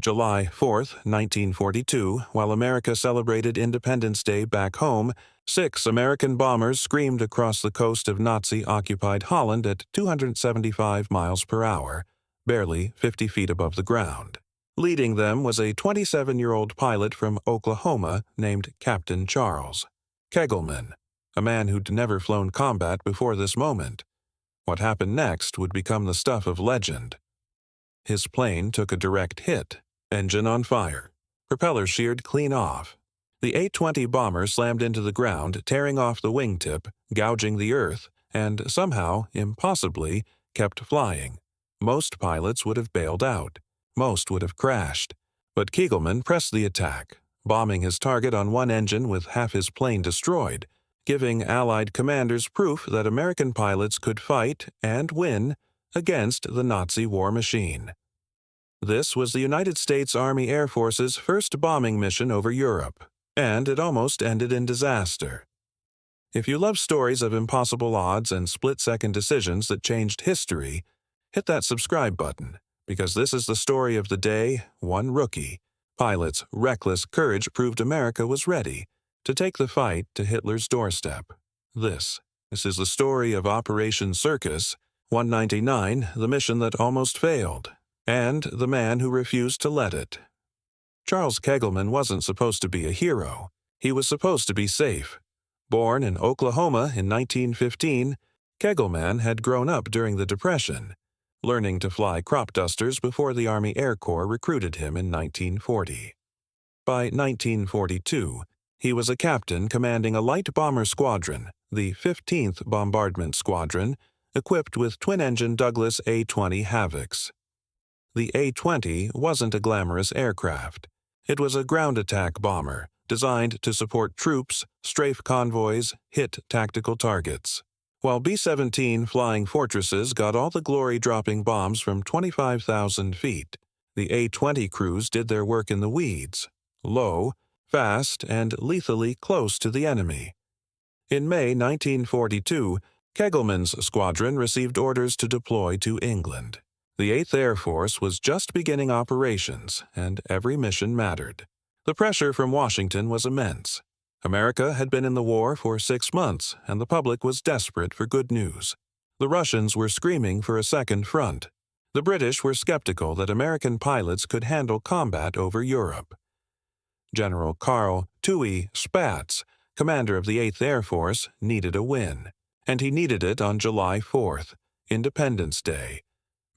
July 4, 1942, while America celebrated Independence Day back home, 6 American bombers screamed across the coast of Nazi-occupied Holland at 275 miles per hour, barely 50 feet above the ground. Leading them was a 27-year-old pilot from Oklahoma named Captain Charles Kegelman, a man who'd never flown combat before this moment. What happened next would become the stuff of legend. His plane took a direct hit, engine on fire, propeller sheared clean off. The A-20 bomber slammed into the ground, tearing off the wingtip, gouging the earth, and somehow, impossibly, kept flying. Most pilots would have bailed out. Most would have crashed. But Kegelman pressed the attack, bombing his target on one engine with half his plane destroyed, giving Allied commanders proof that American pilots could fight and win against the Nazi war machine. This was the United States Army Air Force's first bombing mission over Europe, and it almost ended in disaster. If you love stories of impossible odds and split-second decisions that changed history, hit that subscribe button, because this is the story of the day one rookie pilot's reckless courage proved America was ready to take the fight to Hitler's doorstep. This is the story of Operation Circus 199, the mission that almost failed, and the man who refused to let it. Charles Kegelman wasn't supposed to be a hero. He was supposed to be safe. Born in Oklahoma in 1915, Kegelman had grown up during the Depression, learning to fly crop dusters before the Army Air Corps recruited him in 1940. By 1942, he was a captain commanding a light bomber squadron, the 15th Bombardment Squadron, equipped with twin-engine Douglas A-20 Havocs. The A-20 wasn't a glamorous aircraft. It was a ground attack bomber designed to support troops, strafe convoys, hit tactical targets. While B-17 Flying Fortresses got all the glory dropping bombs from 25,000 feet, the A-20 crews did their work in the weeds, low, fast, and lethally close to the enemy. In May 1942, Kegelman's squadron received orders to deploy to England. The 8th Air Force was just beginning operations, and every mission mattered. The pressure from Washington was immense. America had been in the war for 6 months, and the public was desperate for good news. The Russians were screaming for a second front. The British were skeptical that American pilots could handle combat over Europe. General Karl Tui Spatz, commander of the 8th Air Force, needed a win. And he needed it on July 4th, Independence Day.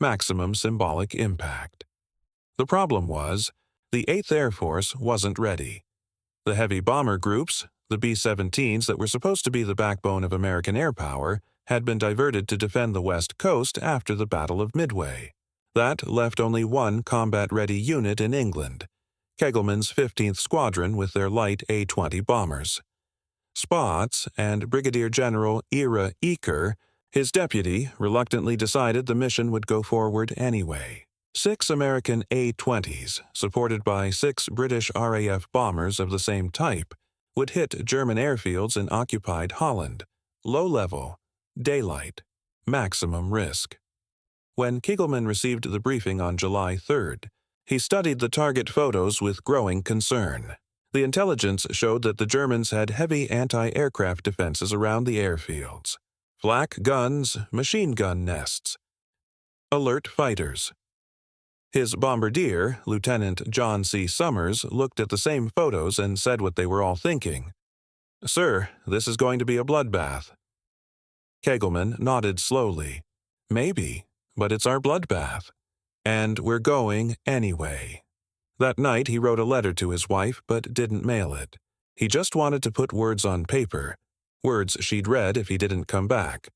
Maximum symbolic impact. The problem was, the 8th Air Force wasn't ready. The heavy bomber groups, the B-17s that were supposed to be the backbone of American air power, had been diverted to defend the West Coast after the Battle of Midway. That left only one combat-ready unit in England, Kegelman's 15th Squadron with their light A-20 bombers. Spatz and Brigadier General Ira Eaker, his deputy, reluctantly decided the mission would go forward anyway. 6 American A-20s, supported by 6 British RAF bombers of the same type, would hit German airfields in occupied Holland. Low level, daylight, maximum risk. When Kegelman received the briefing on July 3rd, he studied the target photos with growing concern. The intelligence showed that the Germans had heavy anti-aircraft defenses around the airfields. Flak guns, machine gun nests. Alert fighters. His bombardier, Lieutenant John C. Summers, looked at the same photos and said what they were all thinking. "Sir, this is going to be a bloodbath." Kegelman nodded slowly. "Maybe, but it's our bloodbath. And we're going anyway." That night he wrote a letter to his wife but didn't mail it. He just wanted to put words on paper, words she'd read if he didn't come back.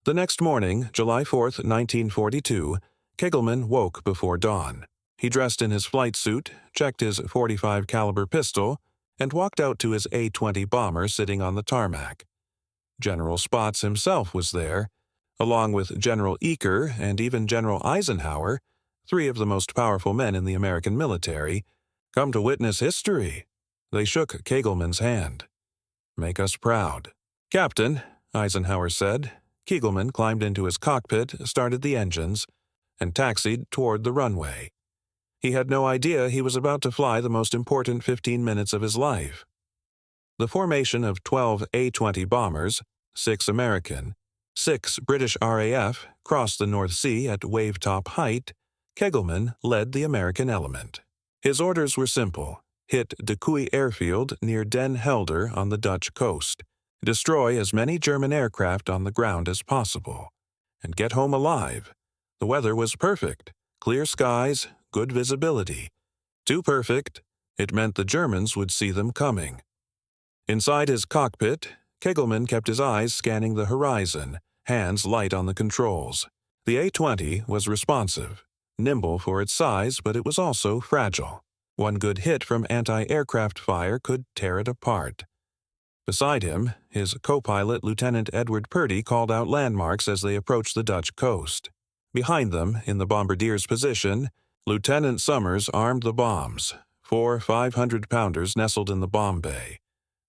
The next morning, July 4th, 1942, Kegelman woke before dawn. He dressed in his flight suit, checked his .45 caliber pistol, and walked out to his A-20 bomber sitting on the tarmac. General Spatz himself was there, along with General Eaker and even General Eisenhower, 3 of the most powerful men in the American military, come to witness history. They shook Kegelman's hand. "Make us proud." "Captain," Eisenhower said. Kegelman climbed into his cockpit, started the engines, and taxied toward the runway. He had no idea he was about to fly the most important 15 minutes of his life. The formation of 12 A-20 bombers, 6 American, 6 British RAF, crossed the North Sea at wave-top height. Kegelman led the American element. His orders were simple: hit De Kuy airfield near Den Helder on the Dutch coast, destroy as many German aircraft on the ground as possible, and get home alive. The weather was perfect: clear skies, good visibility. Too perfect, it meant the Germans would see them coming. Inside his cockpit, Kegelman kept his eyes scanning the horizon, hands light on the controls. The A-20 was responsive, nimble for its size, but it was also fragile. One good hit from anti-aircraft fire could tear it apart. Beside him, his co-pilot Lieutenant Edward Purdy called out landmarks as they approached the Dutch coast. Behind them, in the bombardier's position, Lieutenant Summers armed the bombs, 4 500-pounders nestled in the bomb bay.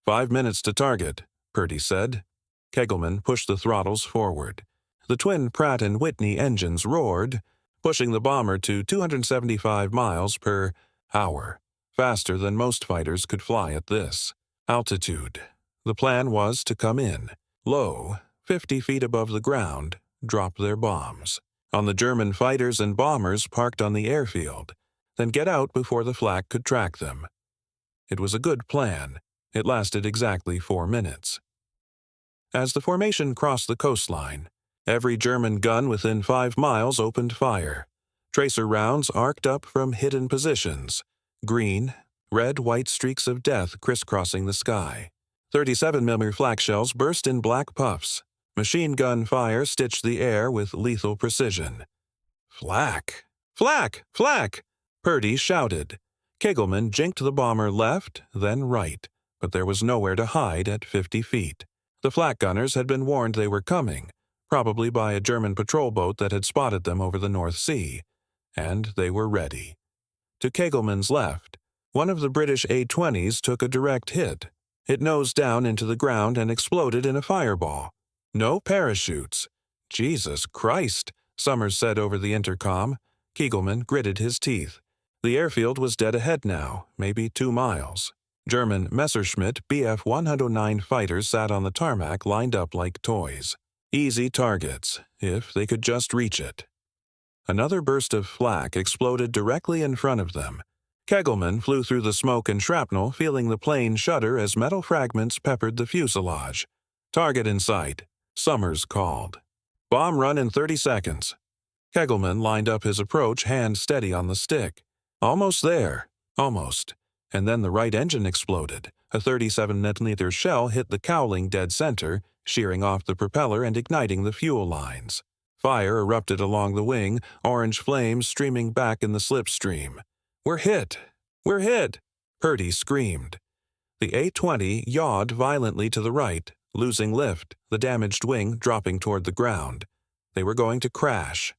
5 minutes to target, Purdy said. Kegelman pushed the throttles forward. The twin Pratt & Whitney engines roared, pushing the bomber to 275 miles per hour, faster than most fighters could fly at this altitude. The plan was to come in, low, 50 feet above the ground, drop their bombs on the German fighters and bombers parked on the airfield, then get out before the flak could track them. It was a good plan. It lasted exactly 4 minutes. As the formation crossed the coastline, every German gun within 5 miles opened fire. Tracer rounds arced up from hidden positions, green, red, white streaks of death crisscrossing the sky. 37mm flak shells burst in black puffs. Machine gun fire stitched the air with lethal precision. Flak! Flak! Flak! Purdy shouted. Kegelman jinked the bomber left, then right, but there was nowhere to hide at 50 feet. The flak gunners had been warned they were coming, probably by a German patrol boat that had spotted them over the North Sea, and they were ready. To Kegelman's left, one of the British A-20s took a direct hit. It nosed down into the ground and exploded in a fireball. No parachutes. Jesus Christ, Summers said over the intercom. Kegelman gritted his teeth. The airfield was dead ahead now, maybe 2 miles. German Messerschmitt Bf-109 fighters sat on the tarmac lined up like toys. Easy targets, if they could just reach it. Another burst of flak exploded directly in front of them. Kegelman flew through the smoke and shrapnel, feeling the plane shudder as metal fragments peppered the fuselage. Target in sight, Summers called. Bomb run in 30 seconds. Kegelman lined up his approach, hand steady on the stick. Almost there. Almost. And then the right engine exploded. A 37mm shell hit the cowling dead center, shearing off the propeller and igniting the fuel lines. Fire erupted along the wing, orange flames streaming back in the slipstream. "We're hit! We're hit!" Purdy screamed. The A-20 yawed violently to the right, losing lift, the damaged wing dropping toward the ground. They were going to crash.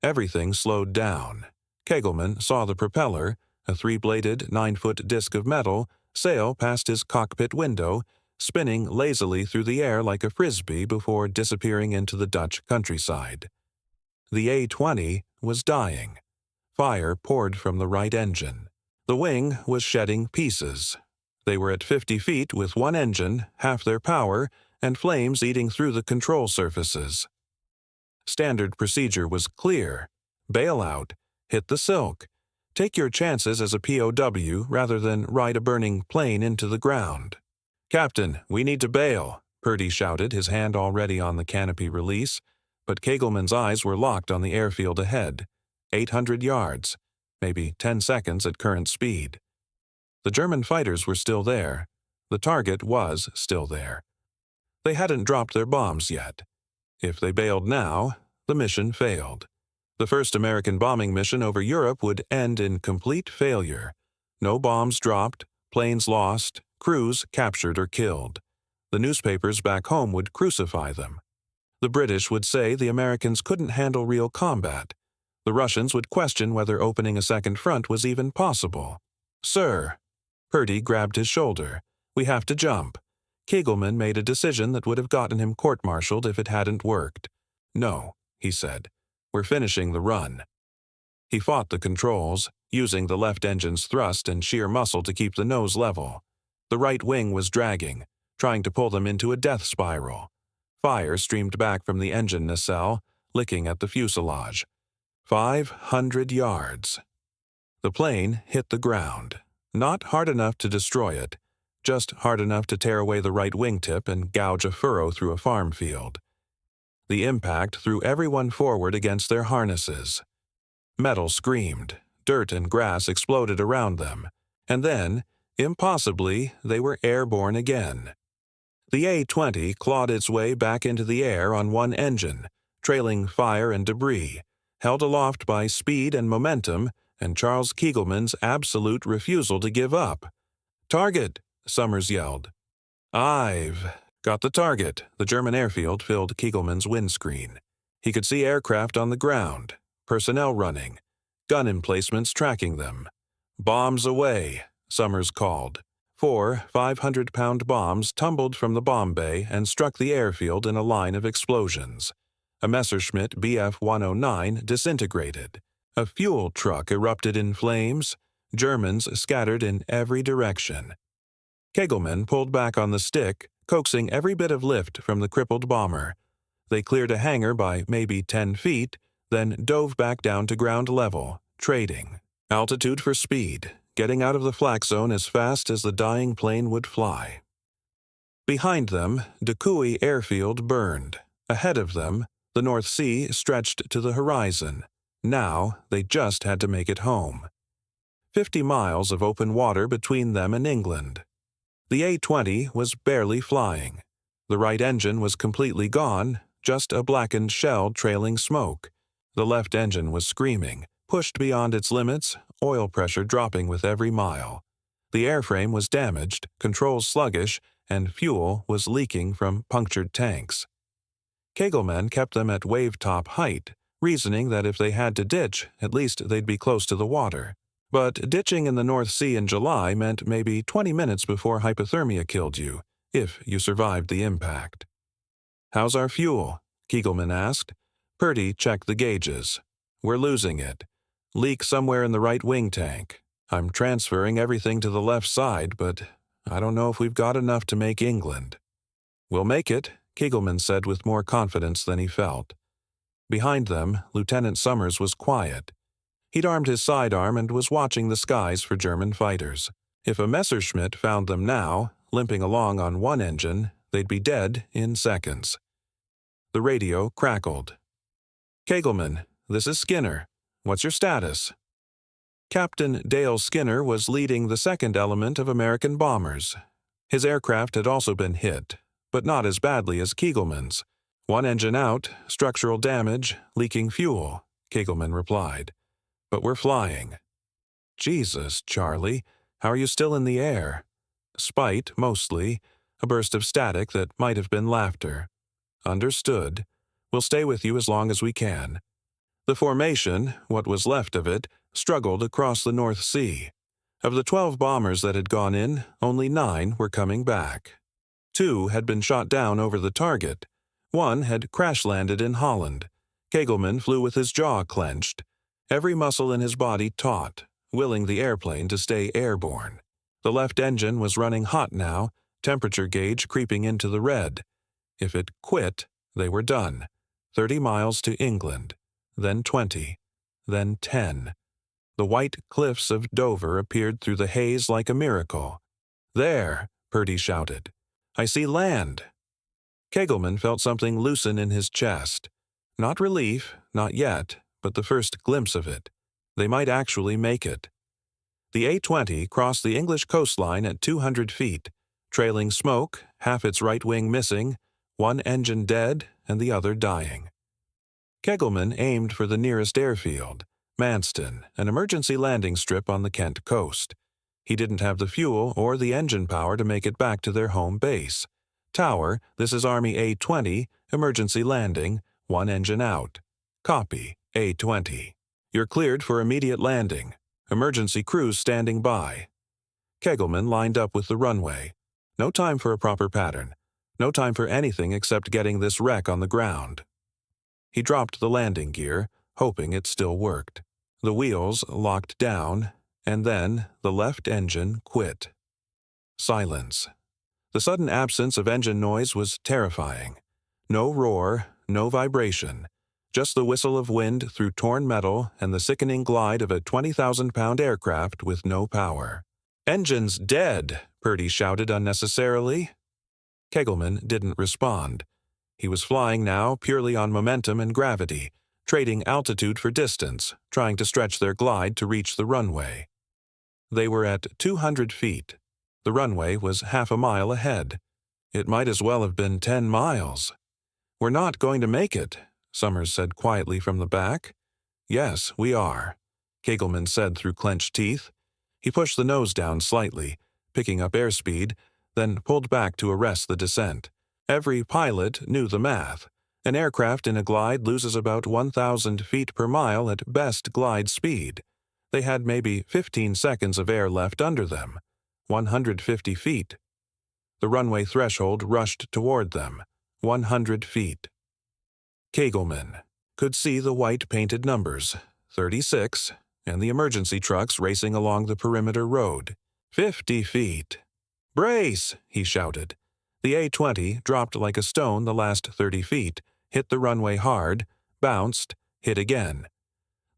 Everything slowed down. Kegelman saw the propeller, a 3-bladed, 9-foot disc of metal, sail past his cockpit window, spinning lazily through the air like a frisbee before disappearing into the Dutch countryside. The A-20 was dying. Fire poured from the right engine. The wing was shedding pieces. They were at 50 feet with one engine, half their power, and flames eating through the control surfaces. Standard procedure was clear. Bail out. Hit the silk. Take your chances as a POW rather than ride a burning plane into the ground. "Captain, we need to bail," Purdy shouted, his hand already on the canopy release, but Kegelman's eyes were locked on the airfield ahead. 800 yards, maybe 10 seconds at current speed. The German fighters were still there. The target was still there. They hadn't dropped their bombs yet. If they bailed now, the mission failed. The first American bombing mission over Europe would end in complete failure. No bombs dropped, planes lost, crews captured or killed. The newspapers back home would crucify them. The British would say the Americans couldn't handle real combat. The Russians would question whether opening a second front was even possible. "Sir," Purdy grabbed his shoulder, "we have to jump." Kegelman made a decision that would have gotten him court-martialed if it hadn't worked. "No," he said. "We're finishing the run." He fought the controls, using the left engine's thrust and sheer muscle to keep the nose level. The right wing was dragging, trying to pull them into a death spiral. Fire streamed back from the engine nacelle, licking at the fuselage. 500 yards. The plane hit the ground, not hard enough to destroy it, just hard enough to tear away the right wingtip and gouge a furrow through a farm field. The impact threw everyone forward against their harnesses. Metal screamed, dirt and grass exploded around them, and then, impossibly, they were airborne again. The A-20 clawed its way back into the air on one engine, trailing fire and debris, held aloft by speed and momentum and Charles Kegelman's absolute refusal to give up. "Target!" Summers yelled. "I've got the target." The German airfield filled Kegelman's windscreen. He could see aircraft on the ground, personnel running, gun emplacements tracking them. "Bombs away," Summers called. 4 500-pound bombs tumbled from the bomb bay and struck the airfield in a line of explosions. A Messerschmitt Bf-109 disintegrated. A fuel truck erupted in flames. Germans scattered in every direction. Kegelman pulled back on the stick, coaxing every bit of lift from the crippled bomber. They cleared a hangar by maybe 10 feet, then dove back down to ground level, trading. Altitude for speed, getting out of the flak zone as fast as the dying plane would fly. Behind them, Dakui Airfield burned. Ahead of them, the North Sea stretched to the horizon. Now, they just had to make it home. 50 miles of open water between them and England. The A-20 was barely flying. The right engine was completely gone, just a blackened shell trailing smoke. The left engine was screaming, pushed beyond its limits, oil pressure dropping with every mile. The airframe was damaged, controls sluggish, and fuel was leaking from punctured tanks. Kegelman kept them at wave-top height, reasoning that if they had to ditch, at least they'd be close to the water. But ditching in the North Sea in July meant maybe 20 minutes before hypothermia killed you, if you survived the impact. "How's our fuel?" Kegelman asked. Purdy checked the gauges. "We're losing it. Leak somewhere in the right wing tank. I'm transferring everything to the left side, but I don't know if we've got enough to make England." "We'll make it," Kegelman said with more confidence than he felt. Behind them, Lieutenant Summers was quiet. He'd armed his sidearm and was watching the skies for German fighters. If a Messerschmitt found them now, limping along on one engine, they'd be dead in seconds. The radio crackled. "Kegelman, this is Skinner. What's your status?" Captain Dale Skinner was leading the second element of American bombers. His aircraft had also been hit, but not as badly as Kegelman's. "One engine out, structural damage, leaking fuel," Kegelman replied. "But we're flying." "Jesus, Charlie, how are you still in the air?" "Spite, mostly. A burst of static that might have been laughter." "Understood. We'll stay with you as long as we can." The formation, what was left of it, struggled across the North Sea. Of the 12 bombers that had gone in, only 9 were coming back. 2 had been shot down over the target. 1 had crash-landed in Holland. Kegelman flew with his jaw clenched, every muscle in his body taut, willing the airplane to stay airborne. The left engine was running hot now, temperature gauge creeping into the red. If it quit, they were done. 30 miles to England, then 20, then 10. The white cliffs of Dover appeared through the haze like a miracle. "There!" Purdy shouted. "I see land!" Kegelman felt something loosen in his chest. Not relief, not yet, but the first glimpse of it. They might actually make it. The A-20 crossed the English coastline at 200 feet, trailing smoke, half its right wing missing, one engine dead and the other dying. Kegelman aimed for the nearest airfield, Manston, an emergency landing strip on the Kent coast. He didn't have the fuel or the engine power to make it back to their home base. "Tower, this is Army A-20, emergency landing, one engine out. Copy, A-20. You're cleared for immediate landing. Emergency crews standing by." Kegelman lined up with the runway. No time for a proper pattern. No time for anything except getting this wreck on the ground. He dropped the landing gear, hoping it still worked. The wheels locked down, and then the left engine quit. Silence. The sudden absence of engine noise was terrifying. No roar, no vibration, just the whistle of wind through torn metal and the sickening glide of a 20,000-pound aircraft with no power. "Engine's dead!" Purdy shouted unnecessarily. Kegelman didn't respond. He was flying now purely on momentum and gravity, trading altitude for distance, trying to stretch their glide to reach the runway. They were at 200 feet. The runway was half a mile ahead. It might as well have been 10 miles. "We're not going to make it," Summers said quietly from the back. "Yes, we are," Kegelman said through clenched teeth. He pushed the nose down slightly, picking up airspeed, then pulled back to arrest the descent. Every pilot knew the math. An aircraft in a glide loses about 1,000 feet per mile at best glide speed. They had maybe 15 seconds of air left under them. 150 feet. The runway threshold rushed toward them. 100 feet. Kegelman could see the white painted numbers, 36, and the emergency trucks racing along the perimeter road. 50 feet. "Brace!" he shouted. The A-20 dropped like a stone the last 30 feet, hit the runway hard, bounced, hit again.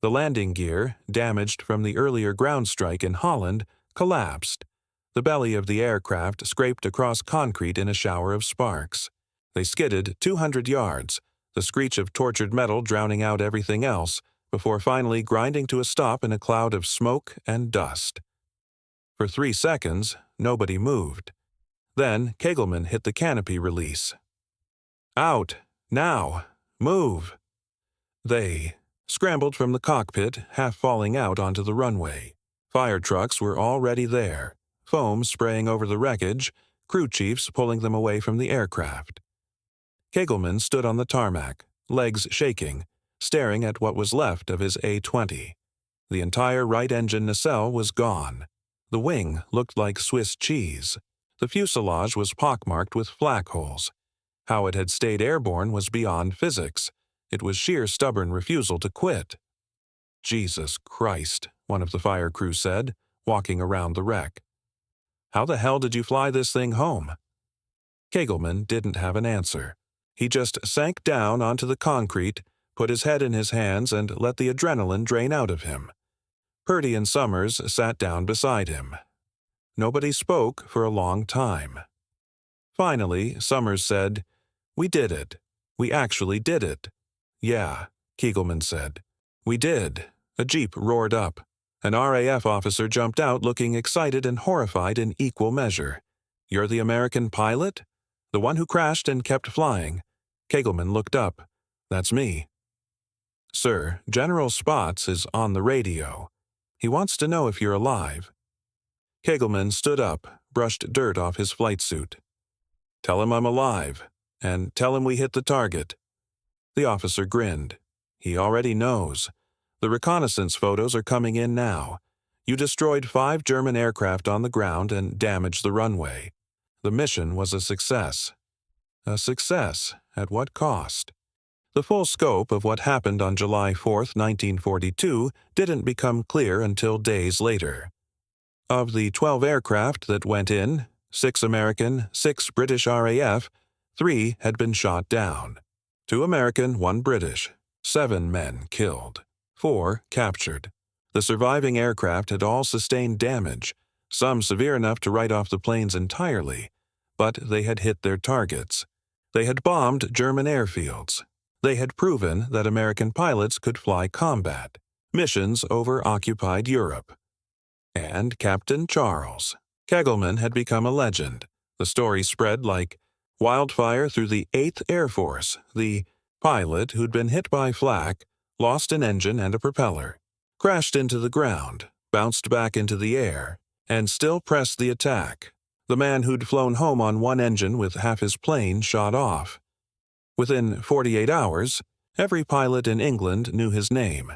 The landing gear, damaged from the earlier ground strike in Holland, collapsed. The belly of the aircraft scraped across concrete in a shower of sparks. They skidded 200 yards, the screech of tortured metal drowning out everything else, before finally grinding to a stop in a cloud of smoke and dust. For 3 seconds, nobody moved. Then Kegelman hit the canopy release. "Out! Now! Move!" They scrambled from the cockpit, half falling out onto the runway. Fire trucks were already there, foam spraying over the wreckage, crew chiefs pulling them away from the aircraft. Kegelman stood on the tarmac, legs shaking, staring at what was left of his A-20. The entire right engine nacelle was gone. The wing looked like Swiss cheese. The fuselage was pockmarked with flak holes. How it had stayed airborne was beyond physics. It was sheer stubborn refusal to quit. "Jesus Christ," one of the fire crew said, walking around the wreck. "How the hell did you fly this thing home?" Kegelman didn't have an answer. He just sank down onto the concrete, put his head in his hands, and let the adrenaline drain out of him. Purdy and Summers sat down beside him. Nobody spoke for a long time. Finally, Summers said, "We did it. We actually did it." "Yeah," Kegelman said. "We did." A jeep roared up. An RAF officer jumped out looking excited and horrified in equal measure. "You're the American pilot? The one who crashed and kept flying?" Kegelman looked up. "That's me." "Sir, General Spots is on the radio. He wants to know if you're alive." Kegelman stood up, brushed dirt off his flight suit. "Tell him I'm alive, and tell him we hit the target." The officer grinned. "He already knows. The reconnaissance photos are coming in now. You destroyed 5 German aircraft on the ground and damaged the runway. The mission was a success." A success at what cost? The full scope of what happened on July 4, 1942, didn't become clear until days later. Of the 12 aircraft that went in, 6 American, 6 British RAF, 3 had been shot down. 2 American, 1 British. 7 men killed. 4 captured. The surviving aircraft had all sustained damage, some severe enough to write off the planes entirely, but they had hit their targets. They had bombed German airfields. They had proven that American pilots could fly combat, missions over occupied Europe. And Captain Charles. Kegelman had become a legend. The story spread like wildfire through the 8th Air Force. The pilot who'd been hit by flak, lost an engine and a propeller, crashed into the ground, bounced back into the air, and still pressed the attack. The man who'd flown home on 1 engine with half his plane shot off. Within 48 hours, every pilot in England knew his name.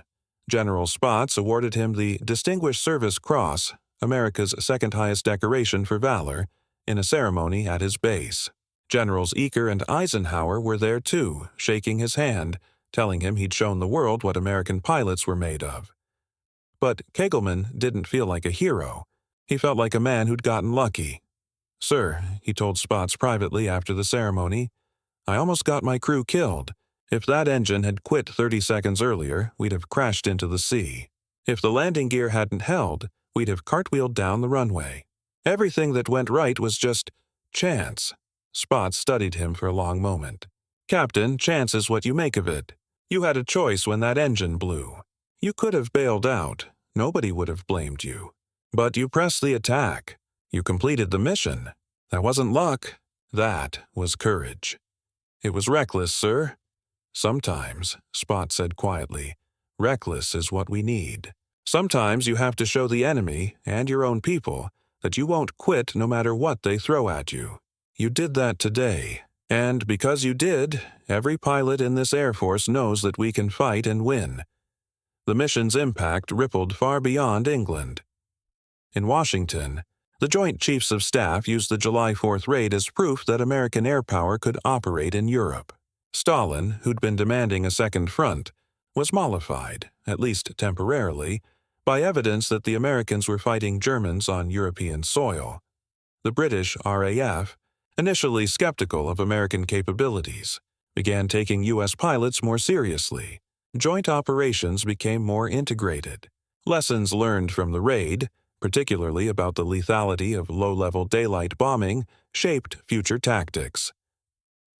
General Spots awarded him the Distinguished Service Cross, America's second highest decoration for valor, in a ceremony at his base. Generals Eaker and Eisenhower were there too, shaking his hand, telling him he'd shown the world what American pilots were made of. But Kegelman didn't feel like a hero. He felt like a man who'd gotten lucky. "Sir," he told Spots privately after the ceremony, "I almost got my crew killed. If that engine had quit 30 seconds earlier, we'd have crashed into the sea. If the landing gear hadn't held, we'd have cartwheeled down the runway. Everything that went right was just chance." Spots studied him for a long moment. "Captain, chance is what you make of it. You had a choice when that engine blew. You could have bailed out. Nobody would have blamed you. But you pressed the attack. You completed the mission. That wasn't luck. That was courage." "It was reckless, sir." "Sometimes," Spot said quietly, "reckless is what we need. Sometimes you have to show the enemy and your own people that you won't quit no matter what they throw at you. You did that today, and because you did, every pilot in this Air Force knows that we can fight and win." The mission's impact rippled far beyond England. In Washington, the Joint Chiefs of Staff used the July 4th raid as proof that American air power could operate in Europe. Stalin, who'd been demanding a second front, was mollified, at least temporarily, by evidence that the Americans were fighting Germans on European soil. The British RAF, initially skeptical of American capabilities, began taking U.S. pilots more seriously. Joint operations became more integrated. Lessons learned from the raid, particularly about the lethality of low-level daylight bombing, shaped future tactics.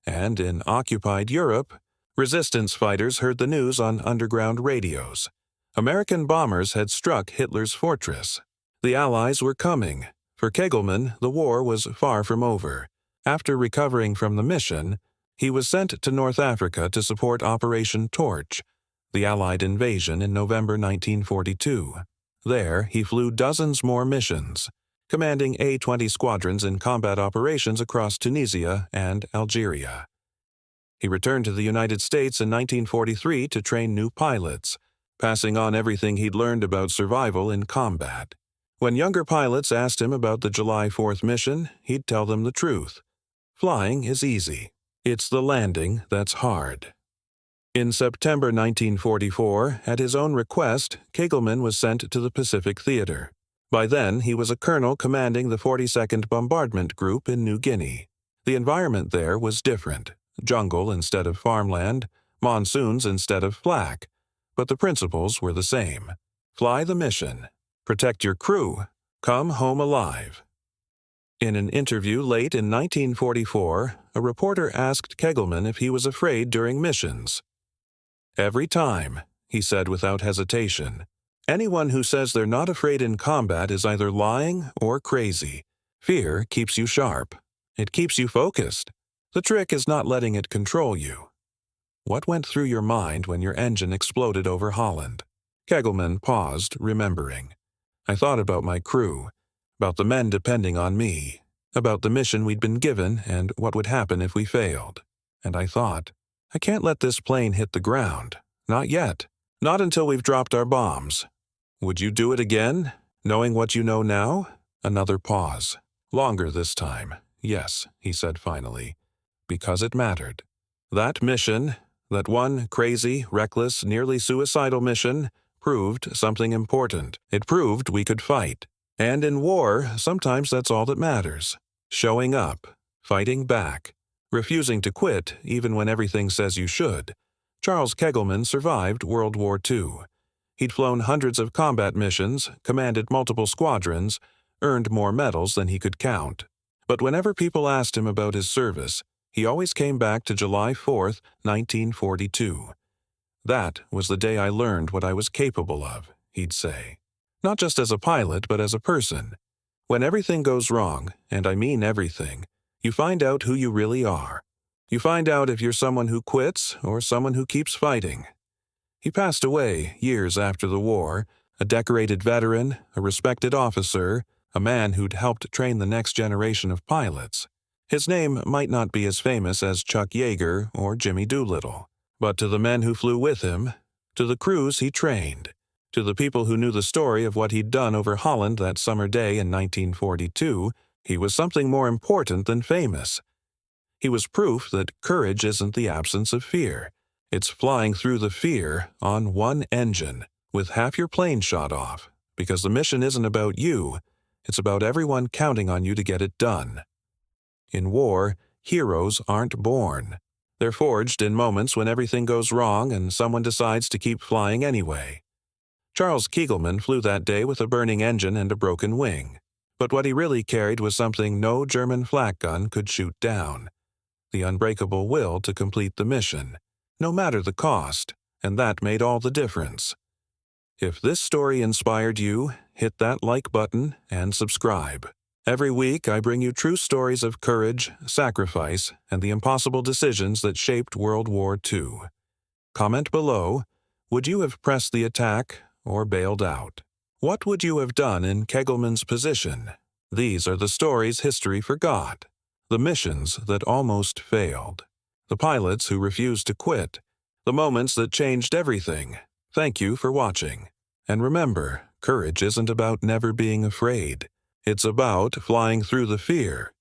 And in occupied Europe, resistance fighters heard the news on underground radios. American bombers had struck Hitler's fortress. The Allies were coming. For Kegelman, the war was far from over. After recovering from the mission, he was sent to North Africa to support Operation Torch, the Allied invasion in November 1942. There, he flew dozens more missions, commanding A-20 squadrons in combat operations across Tunisia and Algeria. He returned to the United States in 1943 to train new pilots, passing on everything he'd learned about survival in combat. When younger pilots asked him about the July 4th mission, he'd tell them the truth. Flying is easy. It's the landing that's hard. In September 1944, at his own request, Kegelman was sent to the Pacific Theater. By then, he was a colonel commanding the 42nd Bombardment Group in New Guinea. The environment there was different. Jungle instead of farmland, monsoons instead of flak. But the principles were the same. Fly the mission. Protect your crew. Come home alive. In an interview late in 1944, a reporter asked Kegelman if he was afraid during missions. "Every time," he said without hesitation. "Anyone who says they're not afraid in combat is either lying or crazy. Fear keeps you sharp. It keeps you focused. The trick is not letting it control you." What went through your mind when your engine exploded over Holland? Kegelman paused, remembering. "I thought about my crew, about the men depending on me, about the mission we'd been given and what would happen if we failed. And I thought, I can't let this plane hit the ground. Not yet. Not until we've dropped our bombs. Would you do it again, knowing what you know now?" Another pause. Longer this time. "Yes," he said finally. "Because it mattered. That mission, that one crazy, reckless, nearly suicidal mission, proved something important. It proved we could fight. And in war, sometimes that's all that matters. Showing up, fighting back, refusing to quit even when everything says you should." Charles Kegelman survived World War II. He'd flown hundreds of combat missions, commanded multiple squadrons, earned more medals than he could count. But whenever people asked him about his service, he always came back to July 4th, 1942. "That was the day I learned what I was capable of," he'd say. "Not just as a pilot, but as a person. When everything goes wrong, and I mean everything, you find out who you really are. You find out if you're someone who quits or someone who keeps fighting." He passed away years after the war, a decorated veteran, a respected officer, a man who'd helped train the next generation of pilots. His name might not be as famous as Chuck Yeager or Jimmy Doolittle, but to the men who flew with him, to the crews he trained, to the people who knew the story of what he'd done over Holland that summer day in 1942, he was something more important than famous. He was proof that courage isn't the absence of fear. It's flying through the fear on one engine, with half your plane shot off, because the mission isn't about you, it's about everyone counting on you to get it done. In war, heroes aren't born. They're forged in moments when everything goes wrong and someone decides to keep flying anyway. Charles Kegelman flew that day with a burning engine and a broken wing. But what he really carried was something no German flak gun could shoot down: the unbreakable will to complete the mission, no matter the cost, and that made all the difference. If this story inspired you, hit that like button and subscribe. Every week I bring you true stories of courage, sacrifice, and the impossible decisions that shaped World War II. Comment below, would you have pressed the attack or bailed out? What would you have done in Kegelman's position? These are the stories history forgot, the missions that almost failed, the pilots who refused to quit, the moments that changed everything. Thank you for watching. And remember, courage isn't about never being afraid. It's about flying through the fear